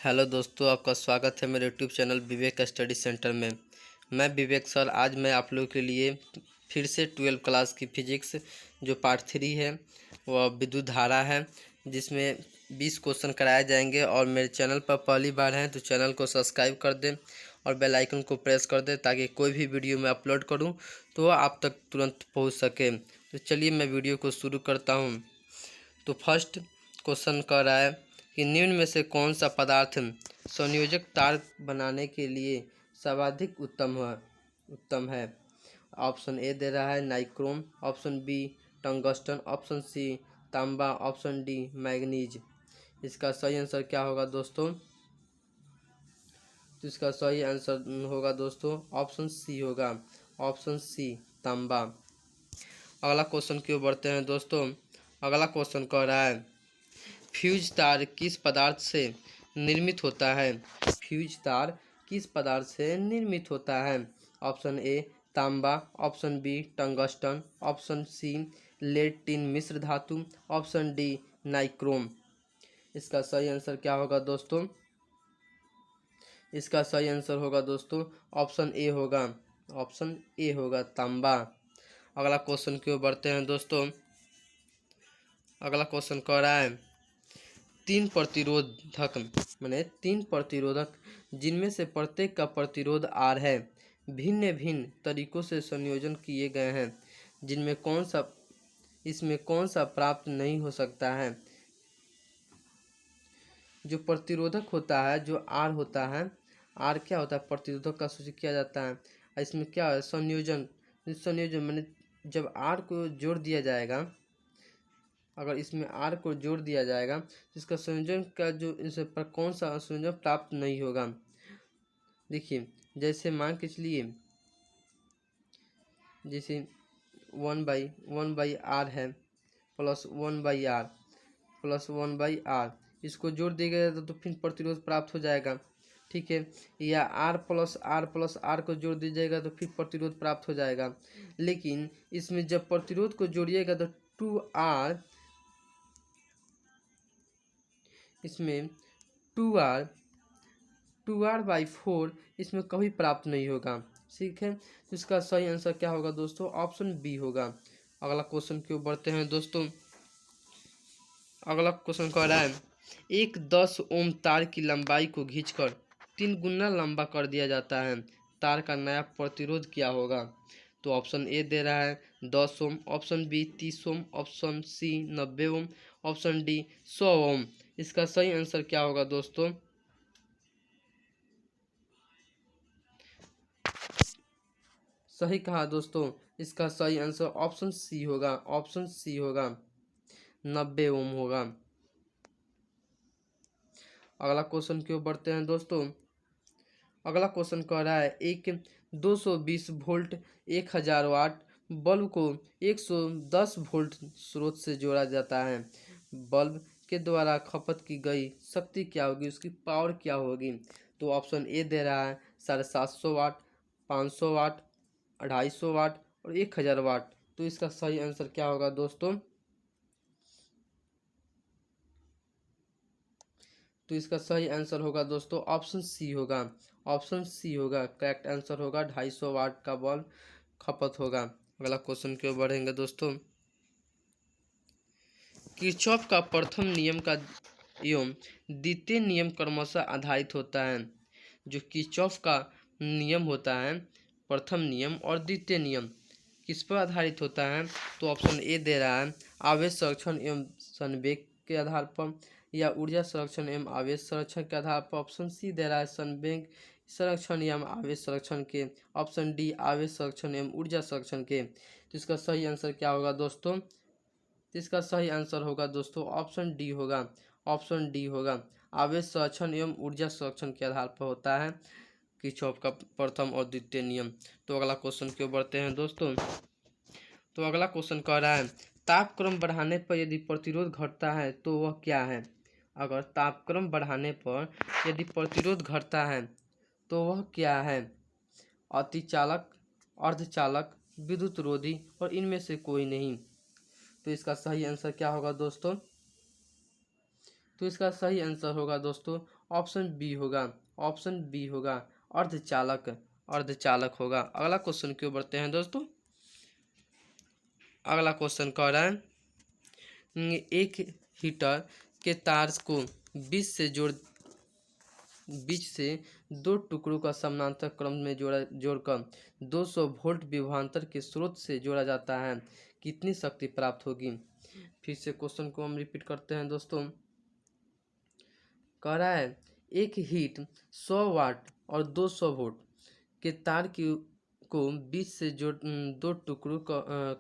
Hello दोस्तों, आपका स्वागत है मेरे यूट्यूब चैनल विवेक स्टडी सेंटर में। मैं विवेक सर, आज मैं आप लोगों के लिए फिर से 12 क्लास की फिजिक्स जो पार्ट 3 है वह विद्युत धारा है, जिसमें 20 क्वेश्चन कराए जाएंगे। और मेरे चैनल पर पहली बार हैं तो चैनल को सब्सक्राइब कर दें और बेल आइकन को प्रेस कर दें, ताकि कोई भी वीडियो मैं अपलोड करूं तो वह आप तक तुरंत पहुंच सके। तो चलिए मैं वीडियो को शुरू करता हूं। तो फर्स्ट क्वेश्चन कह रहा है कि निम्न में से कौन सा पदार्थ संयोजक तार बनाने के लिए सर्वाधिक उत्तम है। ऑप्शन ए दे रहा है nichrome, option B tungsten, option C तांबा, ऑप्शन डी मैग्नीज। इसका सही आंसर क्या होगा दोस्तों? तो इसका सही आंसर होगा दोस्तों ऑप्शन सी होगा, ऑप्शन सी तांबा। अगला क्वेश्चन की ओर बढ़ते हैं दोस्तों। अगला क्वेश्चन कह रहा है फ्यूज तार किस पदार्थ से निर्मित होता है। फ्यूज तार किस पदार्थ से निर्मित होता है। ऑप्शन ए तांबा, option B tungsten, option C lead tin मिश्र धातु, ऑप्शन डी नाइक्रोम। इसका सही आंसर क्या होगा दोस्तों? इसका सही आंसर होगा दोस्तों ऑप्शन ए होगा, ऑप्शन ए होगा तांबा। अगला क्वेश्चन की ओर बढ़ते हैं दोस्तों। अगला क्वेश्चन कह रहा है तीन प्रतिरोधक जिनमें से प्रत्येक का प्रतिरोध R है, भिन्न भिन्न तरीकों से संयोजन किए गए हैं, जिनमें इसमें कौन सा प्राप्त नहीं हो सकता है। जो प्रतिरोधक होता है, जो R होता है, R क्या होता है? प्रतिरोधक का सूचित किया जाता है। इसमें क्या है? संयोजन मैंने जब R को जोड़ दिया जाएगा, अगर इसमें R को जोड़ दिया जाएगा तो इसका संयोजन का जो इसे पर कौन सा संयोजन प्राप्त नहीं होगा। देखिए, जैसे मान के चलिए, जैसे 1/r है प्लस 1/r प्लस 1/r, इसको जोड़ दिया तो फिर प्रतिरोध प्राप्त हो जाएगा, ठीक है। या r को जोड़ दीजिएगा तो फिर प्रतिरोध प्राप्त हो जाएगा। लेकिन इसमें जब प्रतिरोध को जोड़िएगा तो 2r, इसमें 2r/4 इसमें कभी प्राप्त नहीं होगा, ठीक है। तो इसका सही आंसर क्या होगा दोस्तों? ऑप्शन बी होगा। अगला क्वेश्चन की ओर बढ़ते हैं दोस्तों। अगला क्वेश्चन कह रहा है एक 10 ओम तार की लंबाई को खींचकर 3 गुना लंबा कर दिया जाता है, तार का नया प्रतिरोध क्या होगा। तो ऑप्शन ए दे रहा है 10 ओम, ऑप्शन बी 30 ओम, ऑप्शन सी 90 ओम, ऑप्शन डी 100 ओम। इसका सही आंसर क्या होगा दोस्तों? सही कहा दोस्तों, इसका सही आंसर ऑप्शन सी होगा, ऑप्शन सी होगा, 90 ओम होगा। अगला क्वेश्चन की ओर बढ़ते हैं दोस्तों। अगला क्वेश्चन कह रहा है एक 220 वोल्ट 1000 वाट बल्ब को 110 वोल्ट स्रोत से जोड़ा जाता है। बल्ब के द्वारा खपत की गई शक्ति क्या होगी, उसकी पावर क्या होगी। तो ऑप्शन ए दे रहा है 750 वाट, 500 वाट, 250 वाट और 1000 वाट। तो इसका सही आंसर क्या होगा दोस्तों? तो इसका सही आंसर होगा दोस्तों ऑप्शन सी होगा, ऑप्शन सी होगा, करेक्ट आंसर होगा। 250 वाट का बल्ब खपत होगा। अगला क्वेश्चन की ओर बढ़ेंगे दोस्तों। किरचॉफ का प्रथम नियम का एवं द्वितीय नियम क्रमशः आधारित होता है। जो किरचॉफ का नियम होता है, प्रथम नियम और द्वितीय नियम, किस पर आधारित होता है। तो ऑप्शन ए दे रहा है आवेश संरक्षण एवं संवेग के आधार पर, या ऊर्जा संरक्षण एवं आवेश संरक्षण के आधार पर। ऑप्शन सी दे रहा है संवेग संरक्षण एवं आवेश संरक्षण के, ऑप्शन डी आवेश संरक्षण एवं ऊर्जा संरक्षण के। तो इसका सही आंसर क्या होगा दोस्तों? तो इसका सही आंसर होगा दोस्तों ऑप्शन डी होगा, ऑप्शन डी होगा, आवेश संरक्षण एवं ऊर्जा संरक्षण के आधार पर होता है किरचॉफ का प्रथम और द्वितीय नियम। तो अगला क्वेश्चन की ओर बढ़ते हैं दोस्तों। तो अगला क्वेश्चन कह रहा है तापक्रम बढ़ाने पर यदि प्रतिरोध घटता है तो वह क्या है। अगर तापक्रम बढ़ाने पर यदि प्रतिरोध घटता है तो वह क्या है। अतिचालक, अर्धचालक, विद्युत रोधी और इनमें से कोई नहीं। तो इसका सही आंसर क्या होगा दोस्तों? तो इसका सही आंसर होगा दोस्तों ऑप्शन बी होगा, ऑप्शन बी होगा, अर्धचालक, अर्धचालक होगा। अगला क्वेश्चन क्यों बढ़ते हैं दोस्तों। अगला क्वेश्चन कह रहा है एक हीटर के तार को बीच से दो टुकड़ों का समानांतर क्रम में जोड़कर 200 वोल्ट विभवांतर के स्रोत से जोड़ा जाता है, कितनी शक्ति प्राप्त होगी। फिर से क्वेश्चन को हम रिपीट करते हैं दोस्तों। कह रहा है एक हीट 100 वाट और 200 वोल्ट के तार को बीच से दो टुकड़ों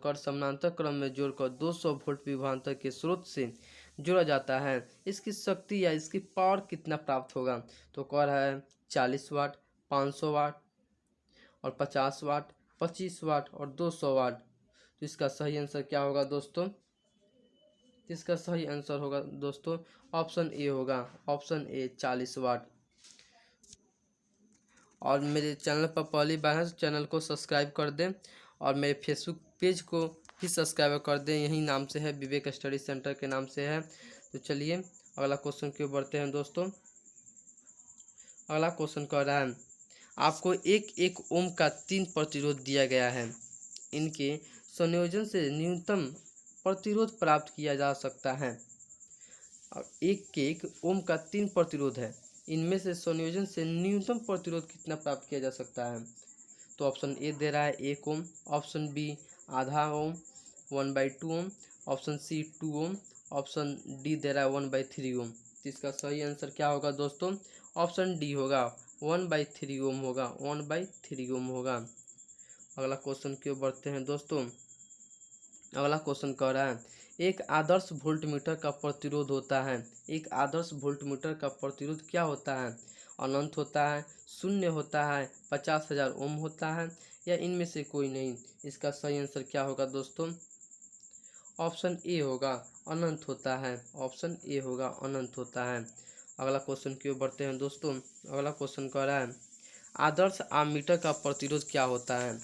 कर समानांतर क्रम में जोड़कर 200 वोल्ट विभवांतर के स्रोत से जोड़ा जाता है, इसकी शक्ति या इसकी पावर कितना प्राप्त होगा। तो कह रहा है 40 वाट, 500 वाट और 50 वाट, 25 वाट और 200 वाट। तो इसका सही आंसर क्या होगा दोस्तों। इसका सही आंसर होगा दोस्तों ऑप्शन ए होगा, ऑप्शन ए 40 वाट। और मेरे चैनल पर पहली बार है तो चैनल को सब्सक्राइब कर दें और मेरे फेसबुक पेज को भी सब्सक्राइब कर दें, यही नाम से है, विवेक स्टडी सेंटर के नाम से है। तो चलिए अगला क्वेश्चन की ओर बढ़ते हैं दोस्तों। अगला क्वेश्चन कह रहा है आपको एक ओम का 3 प्रतिरोध दिया गया है, इनके संयोजन से न्यूनतम प्रतिरोध प्राप्त किया जा सकता है। एक ओम का 3 प्रतिरोध है, इनमें से संयोजन से न्यूनतम प्रतिरोध कितना प्राप्त किया जा सकता है। तो ऑप्शन ए दे रहा है 1 ओम, ऑप्शन बी आधा ओम 1/2 ओम, ऑप्शन सी 2 ओम, ऑप्शन डी दे रहा है 1/3 ओम। तो इसका सही आंसर क्या होगा दोस्तों, ऑप्शन डी होगा 1/3 ओम होगा, 1/3 ओम होगा। अगला क्वेश्चन की ओर बढ़ते हैं दोस्तों। अगला क्वेश्चन कह रहा है एक आदर्श वोल्टमीटर का प्रतिरोध होता है, एक आदर्श वोल्टमीटर का प्रतिरोध क्या होता है। अनंत होता है, शून्य होता है, 50,000 ओम होता है या इनमें से कोई नहीं। इसका सही आंसर क्या होगा दोस्तों, ऑप्शन ए होगा अनंत होता है, ऑप्शन ए होगा अनंत होता है। अगला क्वेश्चन की ओर बढ़ते हैं दोस्तों। अगला क्वेश्चन कह रहा है आदर्श आममीटर का प्रतिरोध क्या होता है।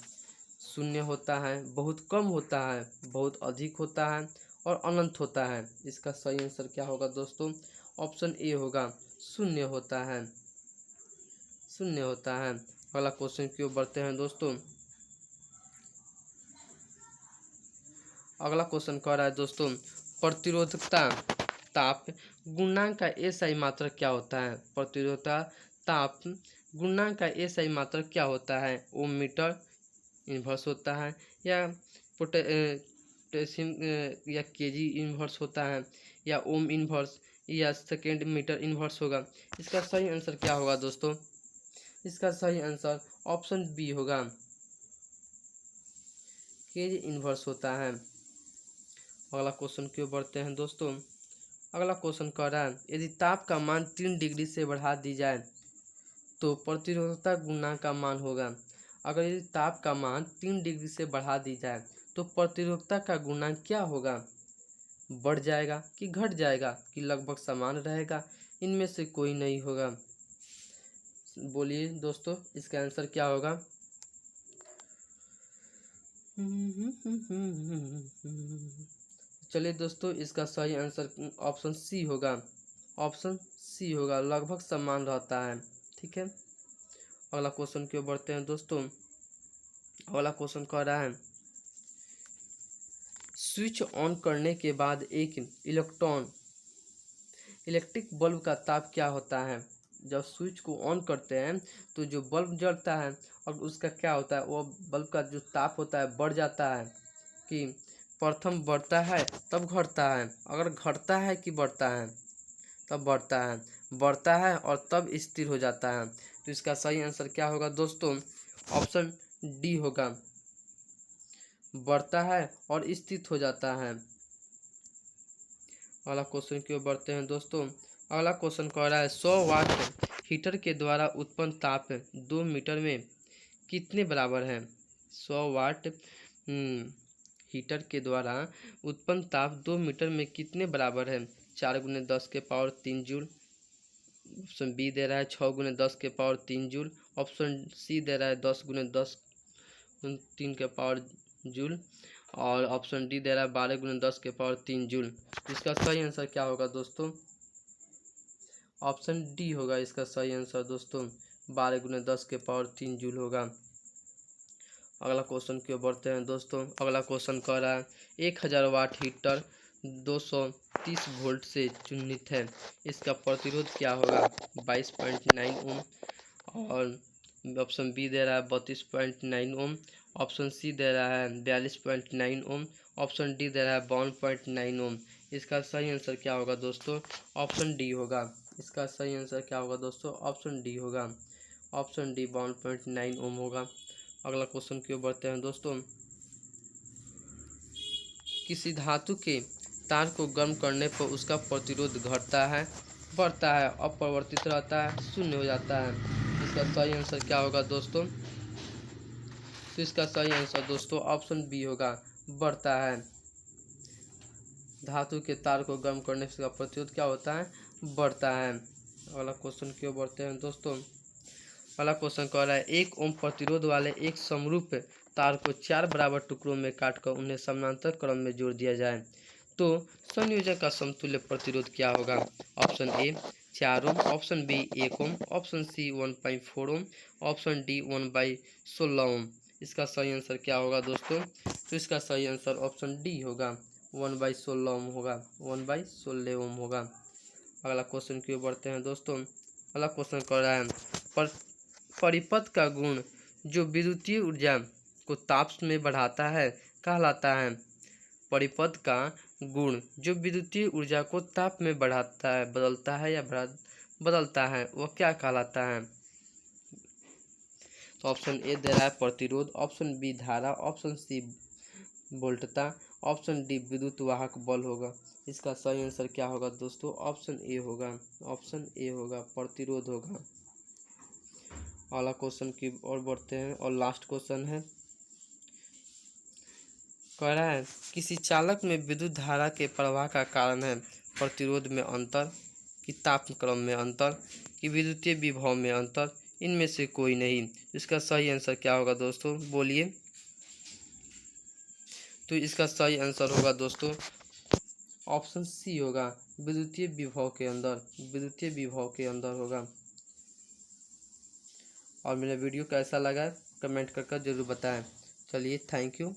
शून्य होता है, बहुत कम होता है, बहुत अधिक होता है और अनंत होता है। इसका सही आंसर क्या होगा दोस्तों, ऑप्शन ए होगा शून्य होता है, शून्य होता है। अगला क्वेश्चन की ओर बढ़ते हैं दोस्तों। अगला क्वेश्चन कह रहा है दोस्तों प्रतिरोधकता ताप गुणांक का एसआई मात्रक क्या होता है। प्रतिरोधकता ताप गुणांक का एसआई मात्रक क्या होता है। ओम मीटर इन्वर्स होता है या पोटेशियम या केजी इन्वर्स होता है या ओम इन्वर्स या सेकेंड मीटर इन्वर्स होगा। इसका सही आंसर क्या होगा दोस्तों, इसका सही आंसर ऑप्शन बी होगा केजी इन्वर्स होता है। अगला क्वेश्चन की ओर बढ़ते हैं दोस्तों। अगला क्वेश्चन कह रहा है यदि ताप का मान 3 डिग्री से बढ़ा दी जाए तो प्रतिरोधकता गुणांक का मान होगा। अगर यदि ताप का मान 3 डिग्री से बढ़ा दी जाए तो प्रतिरोधकता का गुणांक क्या होगा, बढ़ जाएगा कि घट जाएगा कि लगभग समान रहेगा, इनमें से कोई नहीं होगा। बोलिए दोस्तों इसका आंसर क्या होगा। चलिए दोस्तों इसका सही आंसर ऑप्शन सी होगा, ऑप्शन सी होगा, लगभग समान रहता है। ठीक है, अगला क्वेश्चन की ओर बढ़ते हैं दोस्तों। अगला क्वेश्चन कह रहा है स्विच ऑन करने के बाद एक इलेक्ट्रिक बल्ब का ताप क्या होता है। जब स्विच को ऑन करते हैं तो जो बल्ब जलता है और उसका क्या होता है, वो बल्ब का जो ताप होता है बढ़ जाता है कि प्रथम बढ़ता है तब घटता है, अगर घटता है कि बढ़ता है तब बढ़ता है, बढ़ता है और तब स्थिर हो जाता है। तो इसका सही आंसर क्या होगा दोस्तों, ऑप्शन डी होगा, बढ़ता है और स्थिर हो जाता है। अगला क्वेश्चन की ओर बढ़ते हैं दोस्तों। अगला क्वेश्चन कह रहा है 100 वाट हीटर के द्वारा उत्पन्न ताप 2 मीटर में कितने बराबर है। 100 वाट हीटर के द्वारा उत्पन्न ताप 2 मीटर में कितने बराबर है। 4×10⁻³ जूल, ऑप्शन बी दे रहा है 6×10⁻³ जूल, ऑप्शन सी दे रहा है 10×10⁻³ जूल और ऑप्शन डी दे रहा है 12×10⁻³ जूल। इसका सही आंसर क्या होगा दोस्तों, ऑप्शन डी होगा इसका सही आंसर दोस्तों। 12×10⁻³ जूल होगा। अगला क्वेश्चन की ओर बढ़ते हैं दोस्तों। अगला क्वेश्चन कह रहा है 1000 वाट हीटर 230 वोल्ट से चुनित है, इसका प्रतिरोध क्या होगा? 22.9 ओम। और ऑप्शन बी दे रहा है 32.9 ओम। ऑप्शन सी दे रहा है 42.9 ओम। ऑप्शन डी दे रहा है 52.9 ओम। इसका सही आंसर क्या होगा दोस्तों? ऑप्शन डी होगा। इसका सही आंसर क्या होगा दोस्तों? ऑप्शन डी होगा। ऑप्शन डी 52.9 ओम होगा। अगला क्वेश्चन की ओर बढ़ते हैं दोस्तों। किसी धातु के तार को गर्म करने पर उसका प्रतिरोध घटता है, बढ़ता है, अपरिवर्तित रहता है, शून्य हो जाता है। इसका सही आंसर क्या होगा दोस्तों? तो इसका सही आंसर दोस्तों ऑप्शन बी होगा, बढ़ता है। धातु के तार को गर्म करने से उसका प्रतिरोध क्या होता है? बढ़ता है। अगला क्वेश्चन की ओर बढ़ते हैं दोस्तों। अगला क्वेश्चन कह रहा है 1 ओम प्रतिरोध वाले एक समरूप तार को 4 बराबर टुकड़ों में काटकर उन्हें समानांतर क्रम में जोड़ दिया जाए तो संयोजन का समतुल्य प्रतिरोध क्या होगा? Option A 4 ohm. Option B 1 ohm. Option C 1.4 ohm. Option D 1/16 ohm. इसका सही आंसर क्या होगा दोस्तों? तो इसका सही आंसर ऑप्शन डी होगा, 1/16 ओम होगा। 1/16 ओम होगा। अगला क्वेश्चन की ओर बढ़ते हैं दोस्तों। अगला क्वेश्चन कर रहा है परिपथ का गुण जो विद्युतीय ऊर्जा को ताप में बढ़ाता है कहलाता है। परिपथ का गुण जो विद्युतीय ऊर्जा को ताप में बढ़ाता है, बदलता है या बदलता है, वह क्या कहलाता है? तो ऑप्शन ए दे रहा है प्रतिरोध। ऑप्शन बी धारा। ऑप्शन सी वोल्टता। ऑप्शन डी विद्युत वाहक बल होगा। इसका सही आंसर क्या होगा दोस्तों? ऑप्शन ए होगा। ऑप्शन ए होगा, प्रतिरोध होगा। अगला क्वेश्चन की ओर बढ़ते हैं और लास्ट क्वेश्चन है। कह रहा है किसी चालक में विद्युत धारा के प्रवाह का कारण है प्रतिरोध में अंतर, कि तापक्रम में अंतर, कि विद्युतीय विभव में अंतर, इनमें से कोई नहीं। इसका सही आंसर क्या होगा दोस्तों? बोलिए। तो इसका सही आंसर होगा दोस्तों ऑप्शन सी होगा, विद्युतीय विभव के अंदर। विद्युतीय विभव के अंदर होगा। और मेरा वीडियो कैसा लगा कमेंट कर जरूर बताएं। चलिए, थैंक यू।